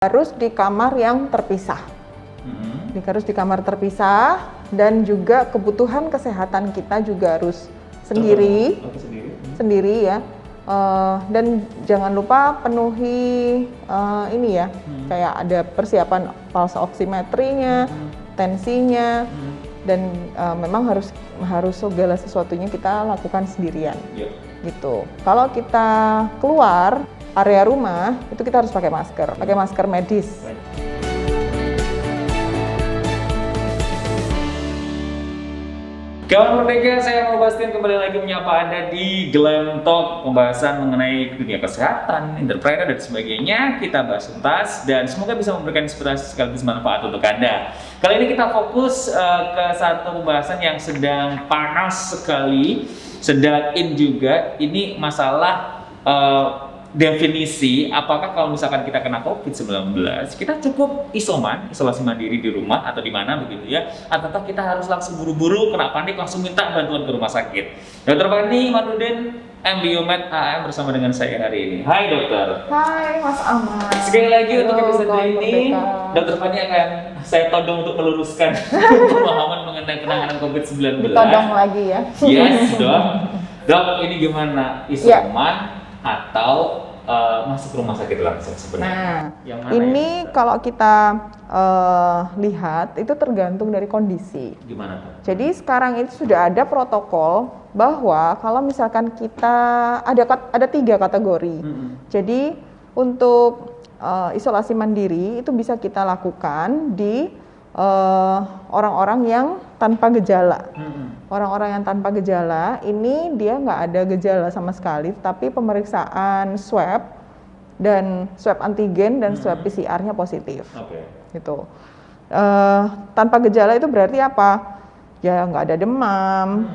harus di kamar yang terpisah. Harus di kamar terpisah, dan juga kebutuhan kesehatan kita juga harus sendiri ya. Dan jangan lupa penuhi ini ya, kayak ada persiapan pulse oximetrinya, tensinya, dan memang harus segala sesuatunya kita lakukan sendirian. Gitu. Kalau kita keluar area rumah itu kita harus pakai masker medis. Kawan Merdeka, saya mau Bastian kembali lagi menyapa Anda di Glam Talk, pembahasan mengenai dunia kesehatan, entrepreneur dan sebagainya. Kita bahas tuntas dan semoga bisa memberikan inspirasi sekaligus manfaat untuk Anda. Kali ini kita fokus ke satu pembahasan yang sedang panas sekali, sedang in juga. Ini masalah definisi apakah kalau misalkan kita kena COVID-19 kita cukup isolasi mandiri di rumah atau di mana begitu ya, ataukah kita harus langsung buru-buru kena panik langsung minta bantuan ke rumah sakit. Dr. Fani Manudin, MBioMed AM bersama dengan saya hari ini. Hai dokter. Hai Mas Ahmad. Sekali lagi untuk episode ini Dr. Fani akan saya todong untuk meluruskan pemahaman mengenai penanganan COVID-19. Ditodong lagi ya. Yes dok. Dok, ini gimana, isoman atau masuk rumah sakit langsung sebenarnya? Nah, ini kalau kita lihat itu tergantung dari kondisi. Gimana Pak? Jadi sekarang itu sudah ada protokol bahwa kalau misalkan kita ada 3 kategori. Jadi untuk isolasi mandiri itu bisa kita lakukan di orang-orang yang tanpa gejala. Orang-orang yang tanpa gejala ini dia nggak ada gejala sama sekali, tapi pemeriksaan swab dan swab antigen dan swab PCR-nya positif. Gitu. Tanpa gejala itu berarti apa? Ya nggak ada demam,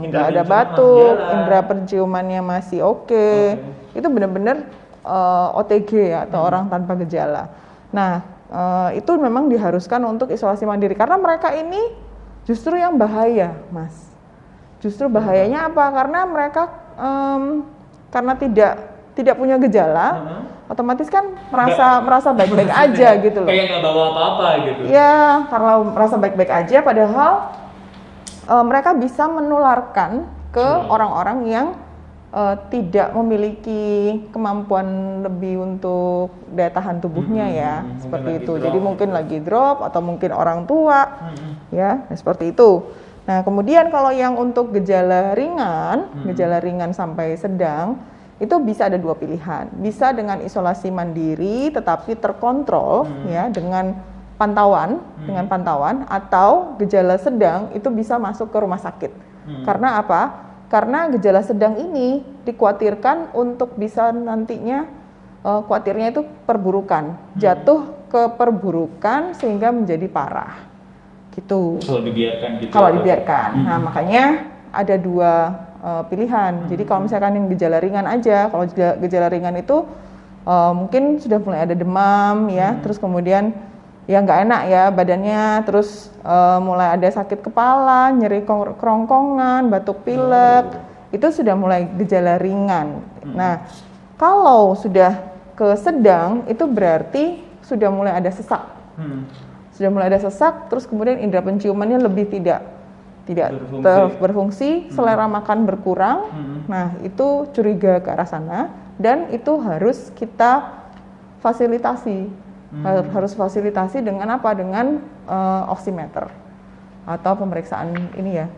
nggak ada batuk, indera penciumannya masih oke. Itu benar-benar OTG atau orang tanpa gejala. Nah, itu memang diharuskan untuk isolasi mandiri karena mereka ini justru yang bahaya, Mas. Justru bahayanya apa? Karena mereka karena tidak punya gejala, otomatis kan merasa baik-baik aja gitu loh. Kayak nggak bawa apa-apa gitu. Ya, karena merasa baik-baik aja, padahal mereka bisa menularkan ke orang-orang yang tidak memiliki kemampuan lebih untuk daya tahan tubuhnya ya, seperti itu. Jadi mungkin lagi drop atau mungkin orang tua, ya, seperti itu. Nah, kemudian kalau yang untuk gejala ringan sampai sedang, itu bisa ada 2 pilihan. Bisa dengan isolasi mandiri tetapi terkontrol ya dengan pantauan, atau gejala sedang itu bisa masuk ke rumah sakit. Karena apa? Karena gejala sedang ini dikhawatirkan untuk bisa nantinya khawatirnya itu perburukan, jatuh ke perburukan sehingga menjadi parah, gitu. Kalau dibiarkan gitu. Kalau dibiarkan, nah makanya ada 2 pilihan. Jadi kalau misalkan yang gejala ringan aja, kalau gejala ringan itu mungkin sudah mulai ada demam ya, terus kemudian ya nggak enak ya badannya, terus mulai ada sakit kepala, nyeri kerongkongan, batuk pilek, itu sudah mulai gejala ringan. Nah, kalau sudah ke sedang itu berarti sudah mulai ada sesak. Sudah mulai ada sesak, terus kemudian indera penciumannya lebih tidak berfungsi, selera makan berkurang. Nah, itu curiga ke arah sana dan itu harus kita fasilitasi. Harus fasilitasi dengan apa? Dengan oximeter atau pemeriksaan ini ya,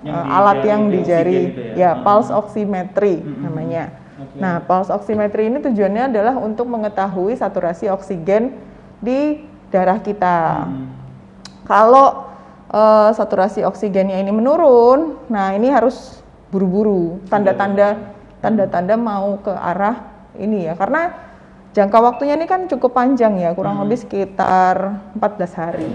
alat yang di jari, ya pulse oximetry namanya. Nah, pulse oximetry ini tujuannya adalah untuk mengetahui saturasi oksigen di darah kita. Kalau saturasi oksigennya ini menurun, nah ini harus buru-buru, tanda-tanda mau ke arah ini ya, karena jangka waktunya ini kan cukup panjang ya, kurang lebih sekitar 14 hari.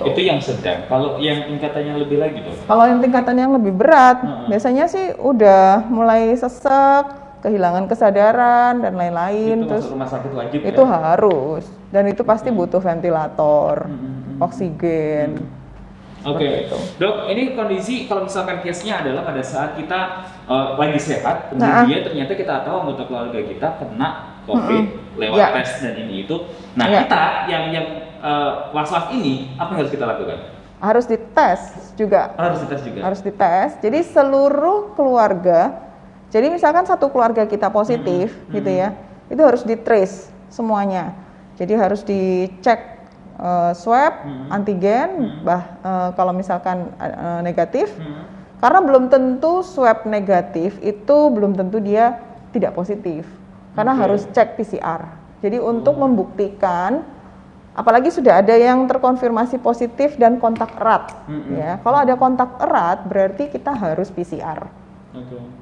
Itu yang sedang. Kalau yang tingkatannya lebih lagi dong? Kalau yang tingkatannya yang lebih berat, biasanya sih udah mulai sesek, kehilangan kesadaran dan lain-lain. Itu terus masuk rumah sakit wajib itu ya? Harus, dan itu pasti butuh ventilator, oksigen. Dok, ini kondisi kalau misalkan case-nya adalah pada saat kita lagi sehat, kemudian ternyata kita tahu anggota keluarga kita kena COVID, lewat tes dan ini itu. Nah kita yang was-was ini apa yang harus kita lakukan? Harus dites juga. Harus dites. Jadi seluruh keluarga. Jadi misalkan satu keluarga kita positif, gitu ya, itu harus di-trace semuanya. Jadi harus dicek swab, antigen, kalau misalkan negatif, karena belum tentu swab negatif itu belum tentu dia tidak positif, karena harus cek PCR. Jadi untuk membuktikan, apalagi sudah ada yang terkonfirmasi positif dan kontak erat, ya. Kalau ada kontak erat berarti kita harus PCR.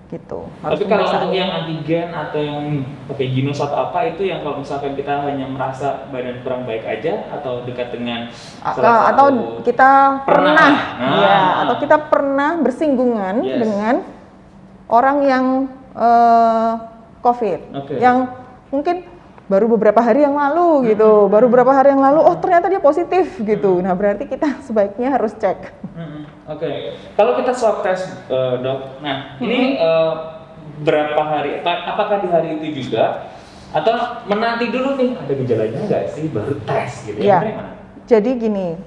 Gitu. Tapi kalau untuk yang antigen atau yang pakai Ginos atau apa itu yang kalau misalkan kita hanya merasa badan kurang baik aja atau dekat dengan atau kita pernah atau kita pernah bersinggungan dengan orang yang COVID yang mungkin baru beberapa hari yang lalu gitu, oh ternyata dia positif gitu. Nah berarti kita sebaiknya harus cek. Kalau kita swab tes, dok, nah ini berapa hari? Apakah di hari itu juga atau menanti dulu nih ada gejalanya nggak sih baru tes gitu? Jadi gini,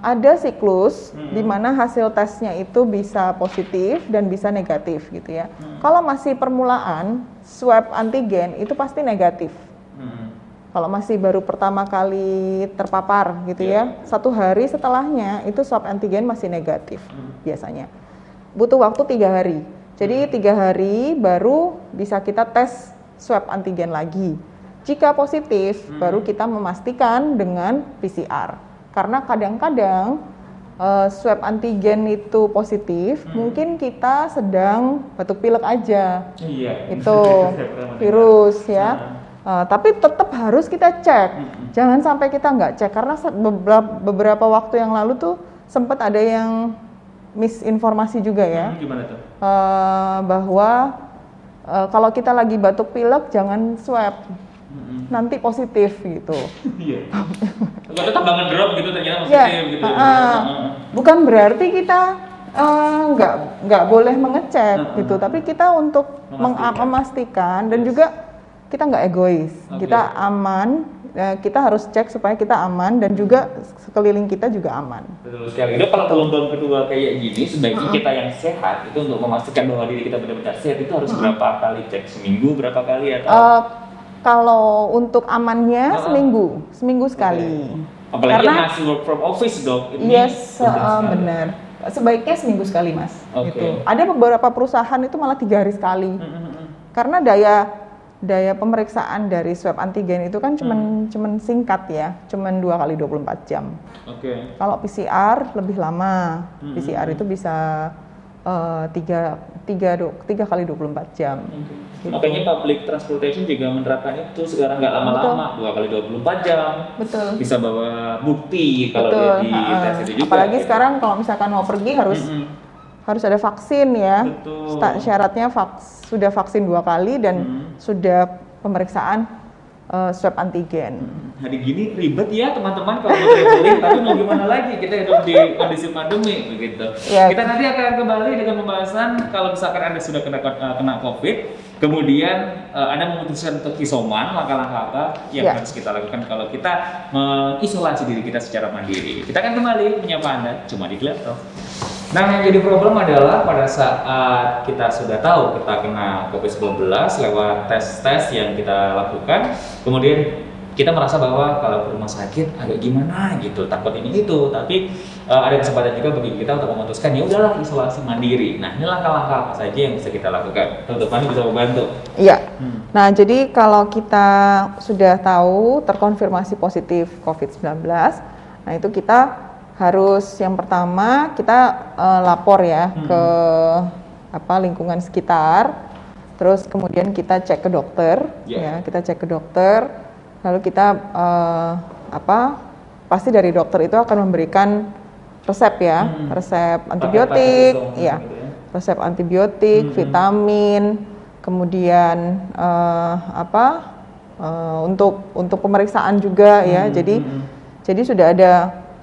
ada siklus di mana hasil tesnya itu bisa positif dan bisa negatif gitu ya. Kalau masih permulaan swab antigen itu pasti negatif. Kalau masih baru pertama kali terpapar gitu ya, 1 hari setelahnya itu swab antigen masih negatif biasanya. Butuh waktu 3 hari. Jadi 3 hari baru bisa kita tes swab antigen lagi. Jika positif, baru kita memastikan dengan PCR. Karena kadang-kadang swab antigen itu positif, mungkin kita sedang batuk pilek aja. Itu virus ya. Tapi tetap harus kita cek, jangan sampai kita nggak cek, karena beberapa waktu yang lalu tuh sempat ada yang misinformasi juga ya. Gimana tuh? Bahwa kalau kita lagi batuk pilek jangan swab, nanti positif gitu. Iya. Kalau tambangan drop gitu ternyata positif gitu. Bukan berarti kita nggak boleh mengecek gitu, tapi kita untuk memastikan dan juga kita nggak egois, kita aman, kita harus cek supaya kita aman dan juga sekeliling kita juga aman. Betul sekali. Itu kalau gelombang kedua kayak gini, sebaiknya kita yang sehat itu untuk memastikan bahwa diri kita benar-benar sehat itu harus berapa kali cek? Seminggu berapa kali atau? Kalau untuk amannya seminggu sekali. Apalagi karena masih work from office dok. Benar. Sebaiknya seminggu sekali mas. Gitu. Ada beberapa perusahaan itu malah 3 hari sekali. Karena daya pemeriksaan dari swab antigen itu kan cuman singkat ya, cuman 2 kali 24 jam. Kalau PCR lebih lama, PCR itu bisa 3 kali 24 jam. Gitu. Makanya public transportation juga menerapkan itu sekarang nggak lama-lama, 2 kali 24 jam. Betul. Bisa bawa bukti kalau dia di tes itu juga. Apalagi sekarang kalau misalkan mau pergi harus ada vaksin ya. Syaratnya sudah vaksin 2 kali dan sudah pemeriksaan swab antigen. Hari gini ribet ya teman-teman kalau mau traveling, tapi mau gimana lagi, kita hidup di kondisi pandemi begitu. Kita nanti akan kembali dengan pembahasan kalau misalkan Anda sudah kena COVID, kemudian Anda memutuskan untuk isoman, langkah-langkah apa yang harus kita lakukan kalau kita mengisolasi diri kita secara mandiri. Kita akan kembali menyapa Anda cuma di Glentalk. Nah, yang jadi problem adalah pada saat kita sudah tahu kita kena COVID-19 lewat tes-tes yang kita lakukan, kemudian kita merasa bahwa kalau ke rumah sakit agak gimana gitu, takut ini itu, tapi ada kesempatan juga bagi kita untuk memutuskan ya udahlah isolasi mandiri. Nah, ini langkah-langkah apa saja yang bisa kita lakukan? Dr. Fani bisa membantu. Iya. Nah, jadi kalau kita sudah tahu terkonfirmasi positif COVID-19, nah itu kita harus yang pertama kita lapor ya ke lingkungan sekitar, terus kemudian kita cek ke dokter, lalu kita pasti dari dokter itu akan memberikan resep ya, resep antibiotik, resep antibiotik, vitamin, kemudian untuk pemeriksaan juga ya, jadi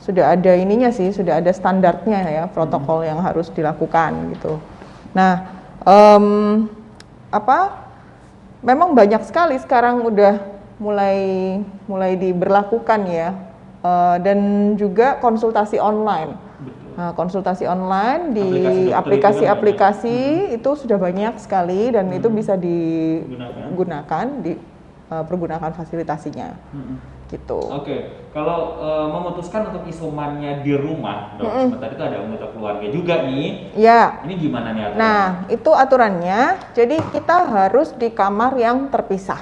sudah ada ininya sih, sudah ada standarnya ya, protokol yang harus dilakukan gitu. Nah, memang banyak sekali sekarang udah mulai diberlakukan ya. Dan juga konsultasi online. Nah, konsultasi online di aplikasi-aplikasi itu sudah banyak sekali dan itu bisa digunakan, dipergunakan fasilitasinya. Gitu. Oke. Kalau memutuskan untuk isomannya di rumah, dok, sebentar itu ada anggota keluarga juga nih. Ya. Ini gimana nih aturannya? Nah, itu aturannya. Jadi kita harus di kamar yang terpisah.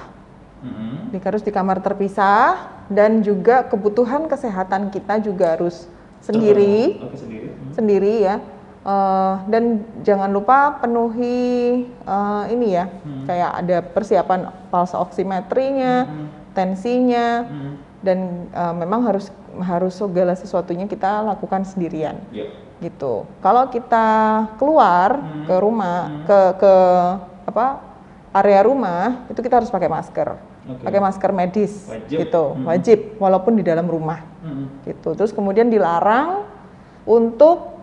Harus di kamar terpisah dan juga kebutuhan kesehatan kita juga harus sendiri. Sendiri ya. Dan jangan lupa penuhi ini ya, kayak ada persiapan pulse oximetrinya, tensinya, dan memang harus segala sesuatunya kita lakukan sendirian. Gitu. Kalau kita keluar ke rumah, ke area rumah, itu kita harus pakai masker. Pakai masker medis, gitu, wajib, walaupun di dalam rumah, gitu. Terus kemudian dilarang untuk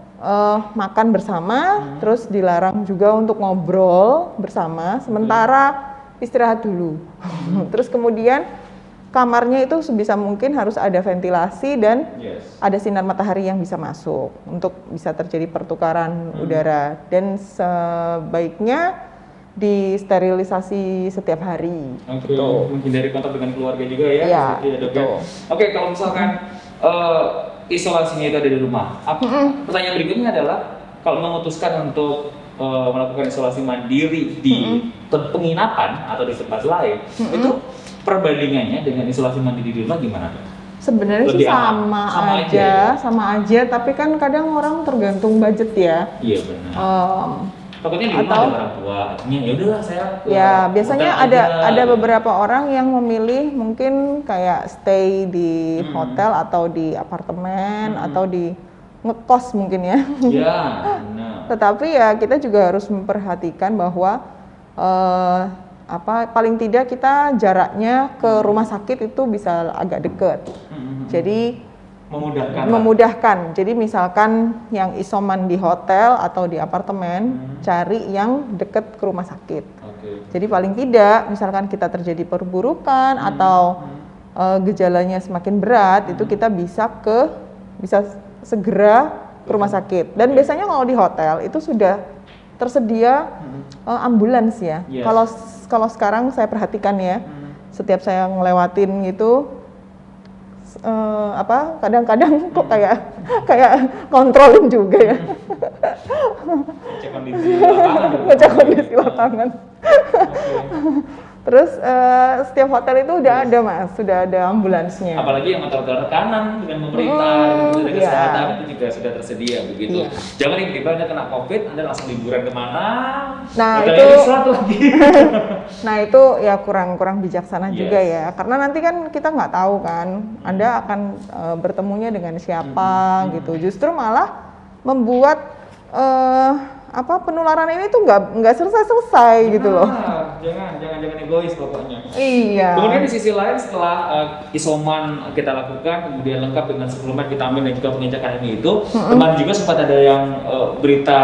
makan bersama, terus dilarang juga untuk ngobrol bersama, sementara istirahat dulu. Terus kemudian kamarnya itu sebisa mungkin harus ada ventilasi dan ada sinar matahari yang bisa masuk untuk bisa terjadi pertukaran udara, dan sebaiknya disterilisasi setiap hari. Gitu. Menghindari kontak dengan keluarga juga ya. Iya, betul. Oke, kalau misalkan isolasinya itu ada di rumah, pertanyaan berikutnya adalah kalau memutuskan untuk melakukan isolasi mandiri di penginapan atau di tempat lain, itu perbandingannya dengan isolasi mandiri di rumah gimana, Dok? Sebenarnya sih sama aja, tapi kan kadang orang tergantung budget ya. Iya benar. Takutnya di rumah ada orang tua, ya udahlah saya. Ya biasanya ada beberapa orang yang memilih mungkin kayak stay di hotel atau di apartemen atau di ngekos mungkin ya. Iya. Benar. Tetapi ya kita juga harus memperhatikan bahwa paling tidak kita jaraknya ke rumah sakit itu bisa agak dekat. Jadi memudahkan. Jadi misalkan yang isoman di hotel atau di apartemen, cari yang dekat ke rumah sakit. Jadi paling tidak misalkan kita terjadi perburukan atau gejalanya semakin berat, itu kita bisa segera ke rumah sakit. Dan biasanya kalau di hotel itu sudah tersedia ambulans ya. Kalau sekarang saya perhatikan ya, setiap saya ngelewatin gitu, kadang-kadang kok kayak kontrolin juga ya. Ngecek kondisi lapangan. Terus setiap hotel itu udah ada Mas, sudah ada ambulansnya. Apalagi yang motor kanan dengan pemerintah, dengan kesehatan itu juga sudah tersedia begitu. Jangan tiba-tiba Anda kena COVID, Anda langsung liburan kemana? Nah itu ya kurang bijaksana juga ya, karena nanti kan kita nggak tahu kan, Anda akan bertemunya dengan siapa gitu. Justru malah membuat penularan ini tuh nggak selesai gitu loh. Jangan egois pokoknya. Iya. Kemudian di sisi lain setelah isoman kita lakukan, kemudian lengkap dengan suplemen vitamin dan juga pengecekan ini itu, kemarin juga sempat ada yang berita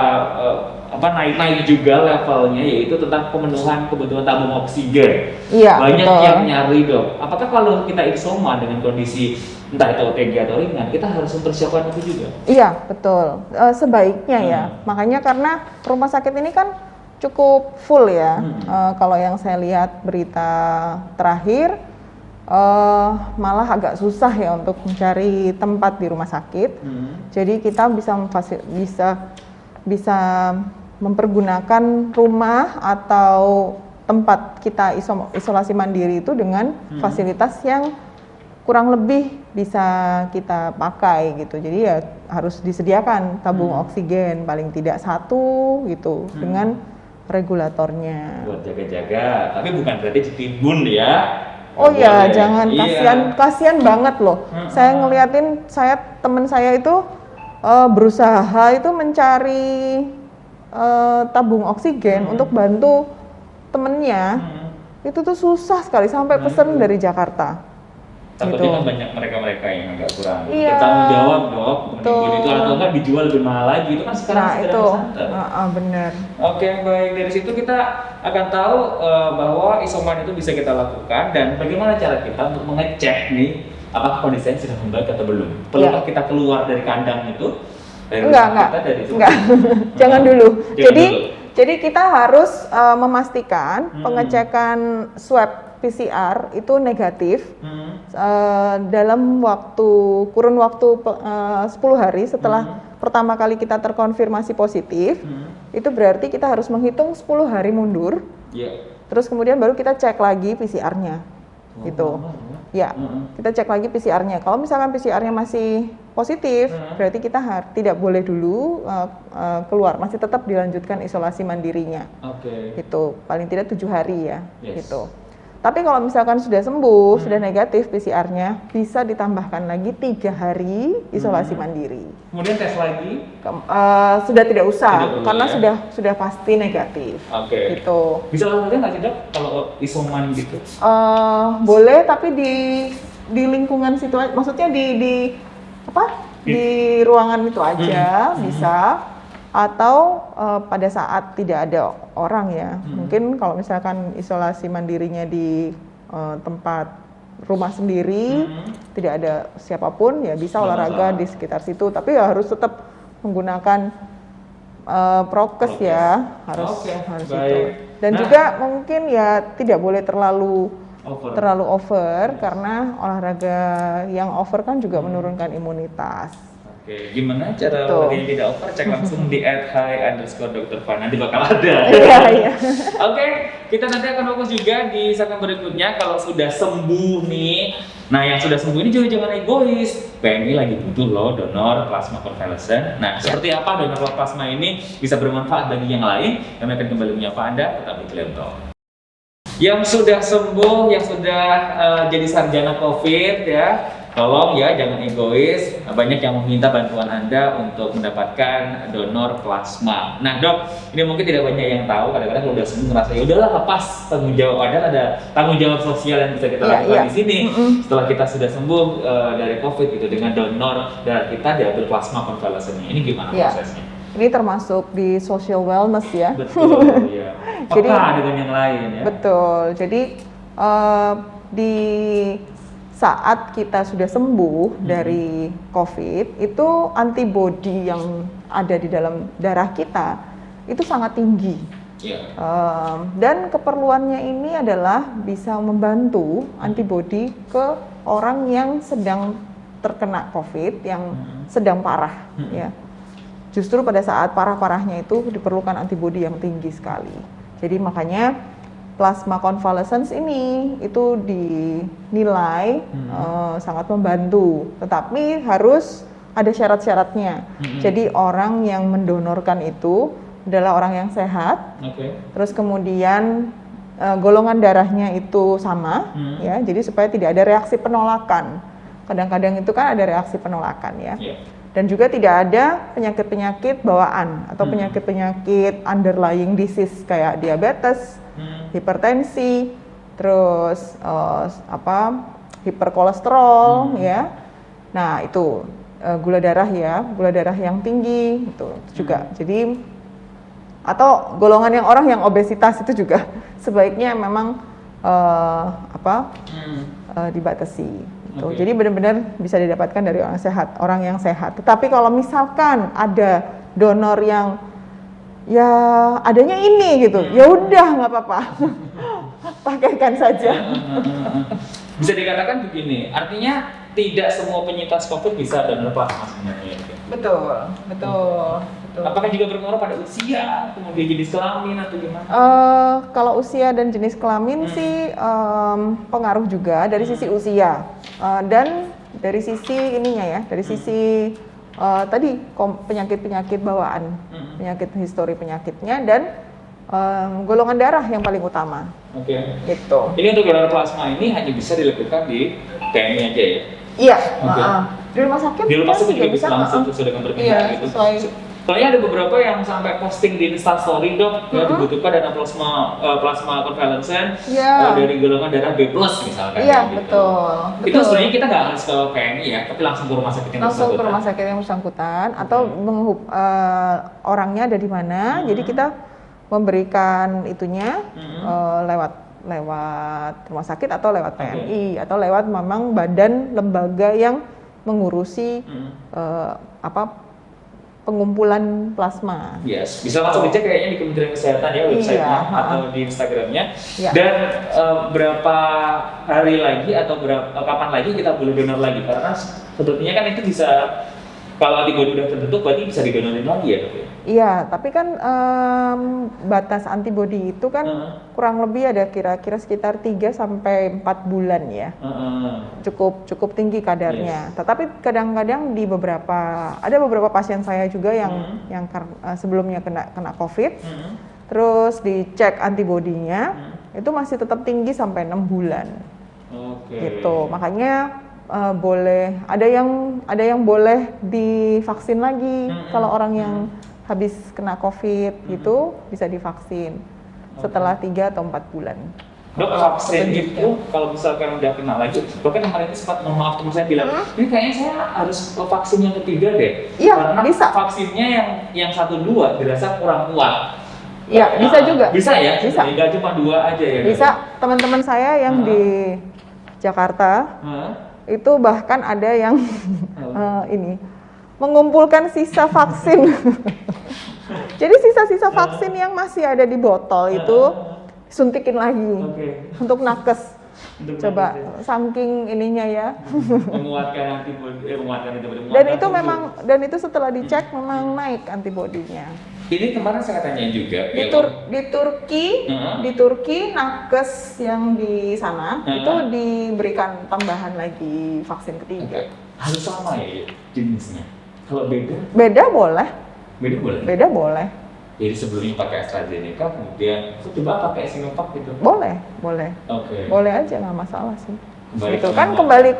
naik juga levelnya, yaitu tentang pemenuhan kebutuhan tabung oksigen. Iya. Banyak yang nyari, Dok. Apakah kalau kita isoman dengan kondisi entah itu OTG atau ringan, kita harus mempersiapkan itu juga? Iya, betul. Sebaiknya ya. Makanya karena rumah sakit ini kan cukup full ya. Kalau yang saya lihat berita terakhir, malah agak susah ya untuk mencari tempat di rumah sakit. Jadi kita bisa mempergunakan rumah atau tempat kita isolasi mandiri itu dengan fasilitas yang kurang lebih bisa kita pakai gitu. Jadi ya harus disediakan tabung oksigen paling tidak 1 gitu dengan regulatornya. Buat jaga-jaga, tapi bukan berarti ditimbun ya. Oh ya, jangan, kasihan banget loh. Saya ngeliatin teman saya itu berusaha itu mencari tabung oksigen untuk bantu temennya. Itu tuh susah sekali sampai pesen dari Jakarta. Takutnya gitu. kan banyak mereka-mereka yang agak kurang Iya. bertanggung jawab dok Betul. menimbun itu atau enggak dijual lebih mahal lagi itu kan sekarang Nah segera itu, santer. benar. Oke, baik. Dari situ kita akan tahu bahwa isoman itu bisa kita lakukan dan bagaimana cara kita untuk mengecek nih apakah kondisinya sudah membaik atau belum. Perlukah kita keluar dari kandang itu? Dari Enggak, rumah kita, dari enggak. Jangan dulu. Jangan dulu. Jadi kita harus memastikan pengecekan swab PCR itu negatif dalam kurun waktu 10 hari setelah pertama kali kita terkonfirmasi positif. Itu berarti kita harus menghitung 10 hari mundur. Terus kemudian baru kita cek lagi PCR-nya. Gitu. Ya, kita cek lagi PCR-nya. Kalau misalkan PCR-nya masih positif, berarti kita tidak boleh dulu keluar, masih tetap dilanjutkan isolasi mandirinya. Gitu, paling tidak 7 hari ya. Gitu. Tapi kalau misalkan sudah sembuh, sudah negatif PCR-nya, bisa ditambahkan lagi 3 hari isolasi mandiri. Kemudian tes lagi? Sudah tidak usah, karena ya? sudah pasti negatif. Gitu. Bisa olahraga nggak sih dok kalau isoman gitu? Boleh, tapi di lingkungan situ, maksudnya di ruangan itu aja bisa. Atau pada saat tidak ada orang ya, mungkin kalau misalkan isolasi mandirinya di tempat rumah sendiri, tidak ada siapapun ya bisa olahraga di sekitar situ, tapi ya harus tetap menggunakan prokes ya, harus itu. Dan juga mungkin ya tidak boleh terlalu over karena olahraga yang over kan juga menurunkan imunitas. Oke, gimana cara olahraganya tidak over? Cek langsung di @hi_doktervan, nanti bakal ada. Iya. Oke, kita nanti akan fokus juga di segmen berikutnya kalau sudah sembuh nih. Nah, yang sudah sembuh ini juga jangan egois. PMI lagi butuh loh donor plasma konvalesen. Nah, seperti apa donor plasma ini bisa bermanfaat bagi yang lain? Kami akan kembali menyapa Anda tetap di Glentalk. Yang sudah sembuh, yang sudah jadi sarjana COVID ya. Tolong ya, jangan egois. Banyak yang meminta bantuan Anda untuk mendapatkan donor plasma. Nah dok, ini mungkin tidak banyak yang tahu. Kadang-kadang kalau udah sembuh ngerasa ya udahlah lepas tanggung jawab. Ada tanggung jawab sosial yang bisa kita lakukan di sini. Setelah kita sudah sembuh dari COVID gitu dengan donor darah kita diambil plasma konvalesennya. Ini gimana prosesnya? Ini termasuk di social wellness ya. Betul ya. Peka dengan yang lain ya. Betul. Jadi di saat kita sudah sembuh dari COVID, itu antibodi yang ada di dalam darah kita itu sangat tinggi. Dan keperluannya ini adalah bisa membantu antibodi ke orang yang sedang terkena COVID, yang sedang parah. Ya. Justru pada saat parah-parahnya itu diperlukan antibodi yang tinggi sekali. Jadi makanya plasma convalescence ini itu dinilai sangat membantu, tetapi harus ada syarat-syaratnya. Jadi orang yang mendonorkan itu adalah orang yang sehat, terus kemudian golongan darahnya itu sama, ya. Jadi supaya tidak ada reaksi penolakan. Kadang-kadang itu kan ada reaksi penolakan ya. Dan juga tidak ada penyakit-penyakit bawaan atau penyakit-penyakit underlying disease kayak diabetes, hipertensi, terus hiperkolesterol ya. Nah, itu gula darah yang tinggi itu juga. Jadi atau golongan yang orang yang obesitas itu juga sebaiknya memang dibatasi. Jadi benar-benar bisa didapatkan dari orang yang sehat. Tetapi kalau misalkan ada donor yang ya adanya ini gitu, ya udah nggak apa-apa, pakaikan saja. Bisa dikatakan begini, artinya tidak semua penyintas COVID bisa donor plasma sebenarnya. Betul. Apakah juga berpengaruh pada usia, kemudian jenis kelamin atau gimana? Kalau usia dan jenis kelamin sih pengaruh juga dari sisi usia dan dari sisi ininya ya, dari sisi tadi penyakit-penyakit bawaan, penyakit histori penyakitnya dan golongan darah yang paling utama. Gitu. Ini untuk donor plasma ini hanya bisa dilakukan di TNI aja ya? Iya. Di rumah sakit. Di rumah sakit juga bisa langsung sesuai dengan permintaan gitu. Soalnya ada beberapa yang sampai posting di Instastory dok, ya dibutuhkan dana plasma convalescent dari golongan darah B+ misalkan. Iya, gitu. betul. Itu sebenarnya kita nggak harus ke PMI ya, tapi langsung ke rumah sakit yang bersangkutan. Langsung ke rumah sakit yang bersangkutan atau orangnya ada di mana, jadi kita memberikan itunya lewat rumah sakit atau lewat PMI atau lewat memang badan lembaga yang mengurusi pengumpulan plasma. Yes, bisa langsung dicek kayaknya di Kementerian Kesehatan ya website-nya atau di Instagram-nya. Dan berapa hari lagi atau kapan lagi kita boleh donor lagi? Karena sebetulnya kan itu bisa, kalau antibodi udah terbentuk berarti bisa didonorin lagi ya dok ya? Iya, tapi kan batas antibodi itu kan kurang lebih ada kira-kira sekitar 3-4 bulan ya. Cukup tinggi kadarnya. Tetapi kadang-kadang ada beberapa pasien saya juga yang sebelumnya kena COVID, terus dicek antibodinya itu masih tetap tinggi sampai 6 bulan. Gitu. Makanya ada yang boleh divaksin lagi kalau orang yang habis kena COVID gitu bisa divaksin setelah 3 atau 4 bulan. Dok, vaksin itu kalau misalkan udah kena lagi, bahkan kemarin itu sempat maaf teman saya bilang, ini kayaknya saya harus vaksin yang ketiga deh. Iya, karena bisa. Vaksinnya yang 1-2 dirasa kurang kuat. Iya, bisa juga. Bisa ya? Bisa. Nggak cuma 2 aja ya? Bisa. Teman-teman saya yang di Jakarta itu bahkan ada yang mengumpulkan sisa vaksin. Jadi sisa-sisa vaksin yang masih ada di botol itu suntikin lagi untuk nakes. Coba saking ininya ya. Menguatkan antibodi. Dan itu setelah dicek memang naik antibodinya. Ini kemarin saya tanya juga di Turki nakes yang di sana itu diberikan tambahan lagi vaksin ketiga. Harus sama ya jenisnya. Kalau beda? Beda boleh. Beda boleh. Beda boleh. Jadi sebelumnya pakai AstraZeneca, kemudian coba pakai Sinovac gitu. Boleh. Boleh aja, nggak masalah sih. Itu kan kembali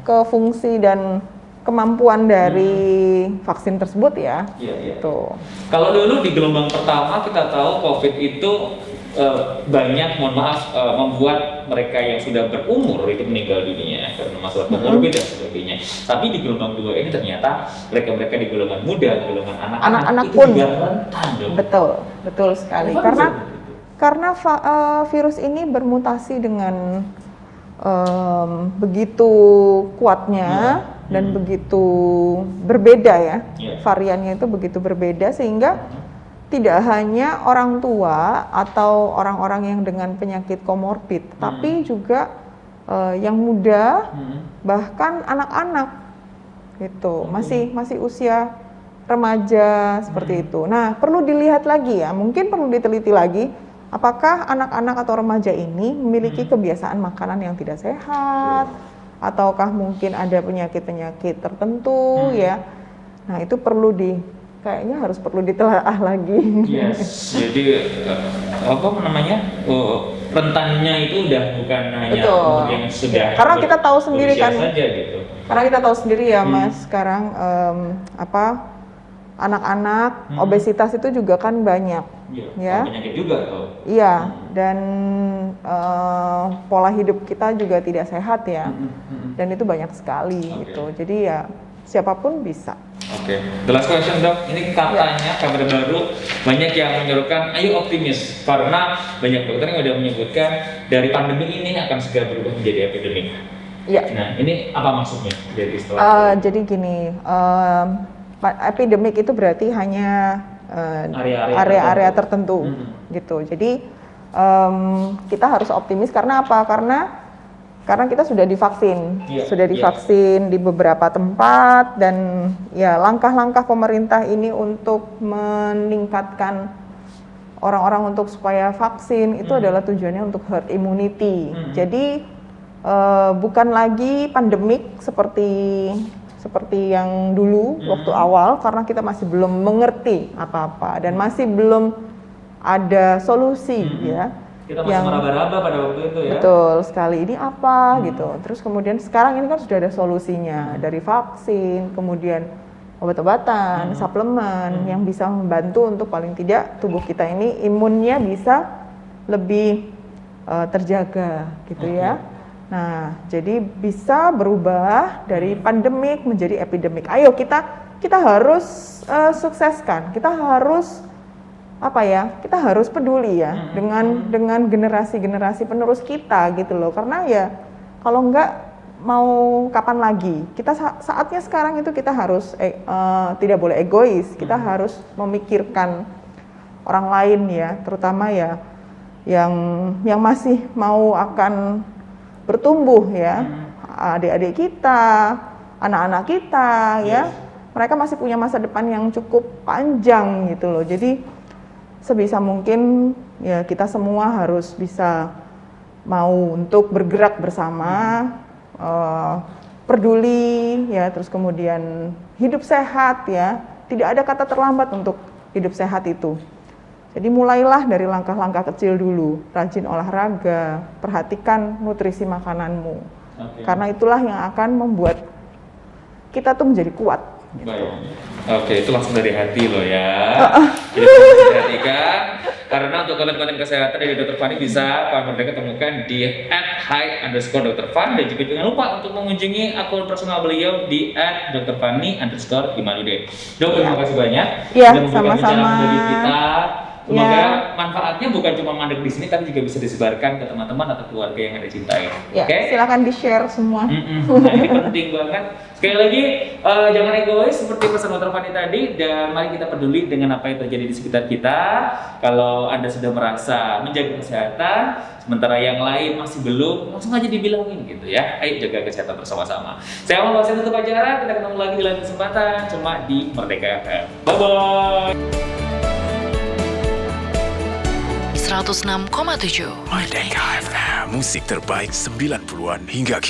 ke fungsi dan kemampuan dari vaksin tersebut ya. Gitu. Kalau dulu di gelombang pertama kita tahu COVID itu banyak, membuat mereka yang sudah berumur itu meninggal dunia karena masalah komorbid dan sebagainya. Tapi di gelombang 2 ini ternyata mereka di golongan muda, golongan anak-anak itu pun juga rentan dong. Betul sekali. Karena virus ini bermutasi dengan begitu kuatnya dan begitu berbeda ya. Variannya itu begitu berbeda sehingga tidak hanya orang tua atau orang-orang yang dengan penyakit komorbid, tapi juga yang muda, bahkan anak-anak gitu, masih usia remaja seperti itu. Nah, perlu dilihat lagi ya, mungkin perlu diteliti lagi, apakah anak-anak atau remaja ini memiliki kebiasaan makanan yang tidak sehat, ataukah mungkin ada penyakit-penyakit tertentu ya. Nah, itu kayaknya harus perlu ditelaah lagi. Yes, jadi rentannya itu udah bukan hanya untuk yang sudah. Karena kita tahu sendiri kan. Saja, gitu. Karena kita tahu sendiri ya Mas, sekarang anak-anak obesitas itu juga kan banyak. Ya. Penyakit juga tuh. Iya, dan pola hidup kita juga tidak sehat ya. Dan itu banyak sekali gitu. Jadi ya siapapun bisa. The last question dok, ini katanya kabar baru banyak yang menyuruhkan ayo optimis karena banyak dokter yang udah menyebutkan dari pandemi ini akan segera berubah menjadi epidemik. Nah ini apa maksudnya dari istilah? Jadi gini, epidemik itu berarti hanya area-area tertentu gitu. Jadi kita harus optimis karena apa? Karena kita sudah divaksin, di beberapa tempat dan ya langkah-langkah pemerintah ini untuk meningkatkan orang-orang untuk supaya vaksin itu adalah tujuannya untuk herd immunity. Jadi bukan lagi pandemik seperti yang dulu waktu awal karena kita masih belum mengerti apa-apa dan masih belum ada solusi ya. Kita masih meraba-raba pada waktu itu ya. Betul sekali, ini apa gitu. Terus kemudian sekarang ini kan sudah ada solusinya dari vaksin, kemudian obat-obatan, suplemen yang bisa membantu untuk paling tidak tubuh kita ini imunnya bisa lebih terjaga gitu ya. Nah, jadi bisa berubah dari pandemik menjadi epidemik. Ayo kita harus sukseskan. Kita harus kita harus peduli ya dengan generasi-generasi penerus kita gitu loh. Karena ya kalau enggak mau kapan lagi? Kita saatnya sekarang itu kita harus tidak boleh egois. Kita harus memikirkan orang lain ya, terutama ya yang masih mau akan bertumbuh ya. Adik-adik kita, anak-anak kita ya. Mereka masih punya masa depan yang cukup panjang gitu loh. Jadi sebisa mungkin ya kita semua harus bisa mau untuk bergerak bersama, peduli ya, terus kemudian hidup sehat ya. Tidak ada kata terlambat untuk hidup sehat itu. Jadi mulailah dari langkah-langkah kecil dulu, rajin olahraga, perhatikan nutrisi makananmu. Karena itulah yang akan membuat kita tuh menjadi kuat. Gitu. Oke, itu langsung dari hati loh ya. Jadi perhatikan, karena untuk konten-konten kesehatan dari Dr. Fani bisa kalian ketemukan di @high_Dr. Fan, dan juga jangan lupa untuk mengunjungi akun personal beliau di @drfani_imanuddin. Dok, terima kasih banyak. Ya, sudah sama-sama. Dari kita. Semoga manfaatnya bukan cuma mandek di sini, tapi juga bisa disebarkan ke teman-teman atau keluarga yang Anda cintai. Ya, silakan di-share semua. Nah, ini penting banget. Sekali lagi, jangan egois seperti pesan Dr. Fani tadi, dan mari kita peduli dengan apa yang terjadi di sekitar kita. Kalau Anda sudah merasa menjaga kesehatan, sementara yang lain masih belum, langsung aja dibilangin gitu ya. Ayo jaga kesehatan bersama-sama. Saya mau bahas tutup acara, kita ketemu lagi di lain kesempatan, cuma di Merdeka FM. Bye-bye! 106,7 Merdeka FM, musik terbaik 90-an hingga